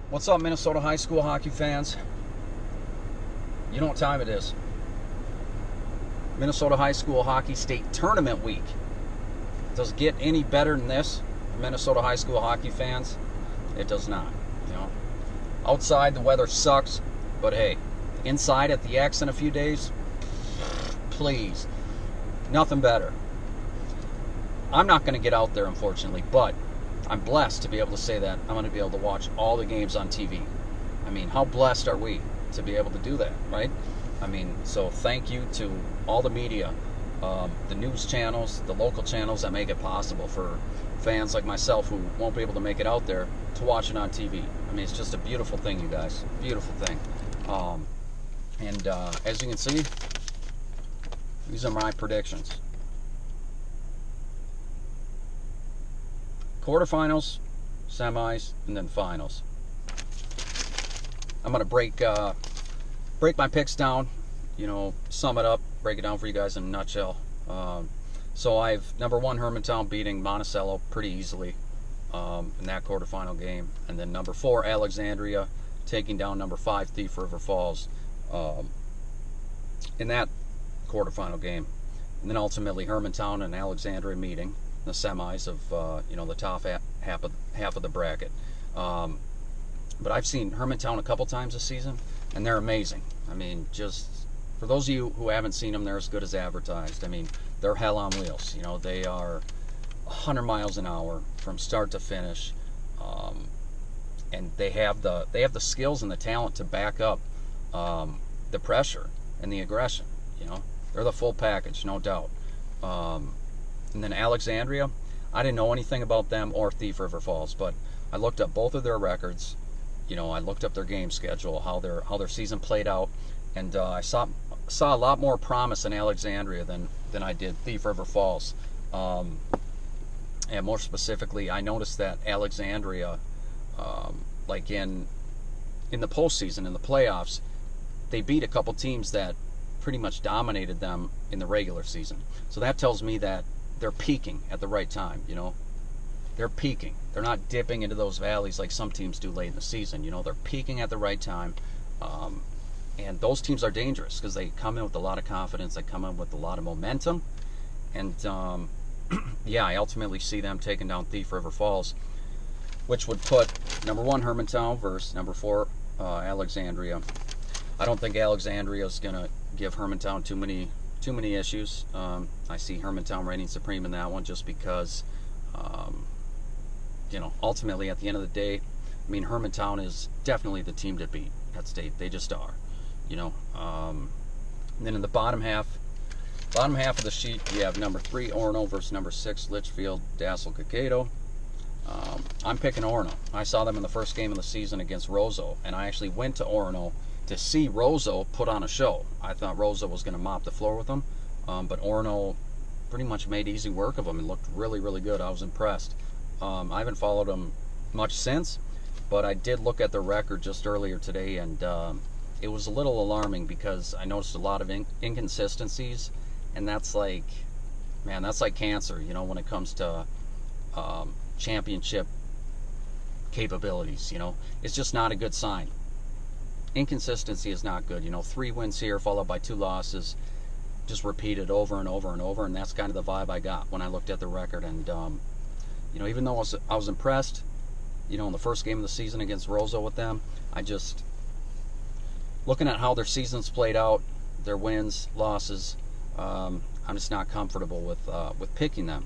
What's up, Minnesota high school hockey fans? You know what time it is. Minnesota high school hockey state tournament week. Does it get any better than this, Minnesota high school hockey fans? It does not. You know, outside the weather sucks, but hey, inside at the X in a few days, please, nothing better. I'm not going to get out there, unfortunately, but I'm blessed to be able to say that I'm going to be able to watch all the games on TV. I mean, how blessed are we to be able to do that, right? I mean, so thank you to all the media, the news channels, the local channels that make it possible for fans like myself who won't be able to make it out there to watch it on TV. I mean, it's just a beautiful thing, you guys. Beautiful thing. As you can see, these are my predictions. Quarterfinals, semis, and then finals. I'm gonna break my picks down, you know, sum it up, break it down for you guys in a nutshell. So I've number 1 Hermantown beating Monticello pretty easily in that quarterfinal game, and then number 4 Alexandria taking down number 5 Thief River Falls in that quarterfinal game, and then ultimately Hermantown and Alexandria meeting the semis of you know, the top half of the bracket. But I've seen Hermantown a couple times this season, and they're amazing. I mean, just for those of you who haven't seen them, they're as good as advertised. I mean, they're hell on wheels. You know, they are 100 miles an hour from start to finish, and they have the skills and the talent to back up the pressure and the aggression. You know, they're the full package, no doubt. And then Alexandria, I didn't know anything about them or Thief River Falls, but I looked up both of their records. You know, I looked up their game schedule, how their season played out, and I saw a lot more promise in Alexandria than I did Thief River Falls. And more specifically, I noticed that Alexandria, like in the postseason, in the playoffs, they beat a couple teams that pretty much dominated them in the regular season. So that tells me that they're peaking at the right time. You know, they're peaking. They're not dipping into those valleys like some teams do late in the season. You know, they're peaking at the right time. And those teams are dangerous because they come in with a lot of confidence. They come in with a lot of momentum. And, yeah, I ultimately see them taking down Thief River Falls, which would put number 1 Hermantown versus number 4 Alexandria. I don't think Alexandria is going to give Hermantown too many issues. I see Hermantown reigning supreme in that one just because, you know, ultimately at the end of the day, I mean, Hermantown is definitely the team to beat at state. They just are, you know. And then in the bottom half of the sheet, you have number 3 Orono versus number 6 Litchfield Dassel-Cokato. I'm picking Orono. I saw them in the first game of the season against Roseau, and I actually went to Orono to see Roseau put on a show. I thought Roseau was going to mop the floor with them, but Orono pretty much made easy work of them and looked really, really good. I was impressed. I haven't followed them much since, but I did look at their record just earlier today, and it was a little alarming because I noticed a lot of inconsistencies, and that's like, man, that's like cancer, you know, when it comes to championship capabilities. You know, it's just not a good sign. Inconsistency is not good. You know, 3 wins here followed by 2 losses, just repeated over and over and over, and that's kind of the vibe I got when I looked at the record. And you know, even though I was impressed, you know, in the first game of the season against Roseau with them, I just, looking at how their seasons played out, their wins, losses, I'm just not comfortable with picking them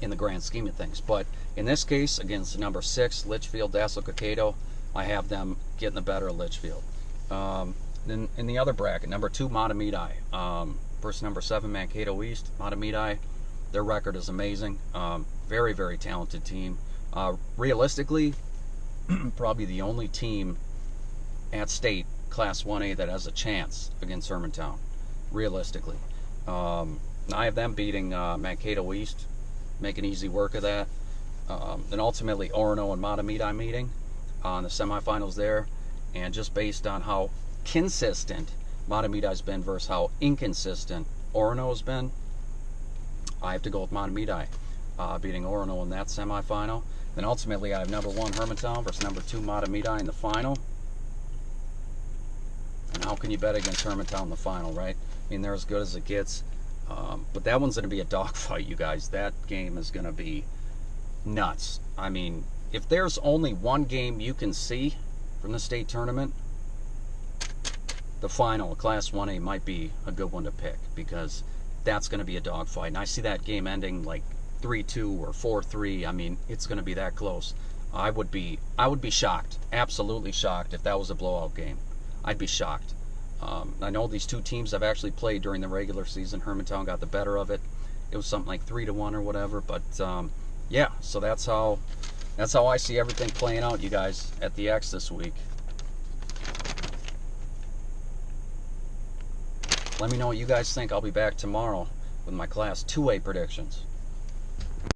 in the grand scheme of things. But in this case, against number 6 Litchfield Dassel-Cokato, I have them getting the better of Litchfield. Then in the other bracket, number 2 Mahtomedi versus number 7 Mankato East. Mahtomedi, their record is amazing. Very, very talented team. Realistically, probably the only team at state Class 1A that has a chance against Hermantown. Realistically, I have them beating Mankato East, making easy work of that. Then ultimately Orono and Mahtomedi meeting on the semifinals there, and just based on how consistent Mahtomedi's been versus how inconsistent Orono has been, I have to go with Mahtomedi beating Orono in that semifinal. Then ultimately I have number 1 Hermantown versus number 2 Mahtomedi in the final. And how can you bet against Hermantown in the final, right? I mean, they're as good as it gets. But that one's going to be a dogfight, you guys. That game is going to be nuts. I mean, if there's only one game you can see from the state tournament, the final, Class 1A, might be a good one to pick, because that's going to be a dogfight. And I see that game ending like 3-2 or 4-3. I mean, it's going to be that close. I would be shocked, absolutely shocked, if that was a blowout game. I'd be shocked. I know these two teams have actually played during the regular season. Hermantown got the better of it. It was something like 3-1 or whatever. But yeah, so that's how I see everything playing out, you guys, at the X this week. Let me know what you guys think. I'll be back tomorrow with my Class 2A predictions.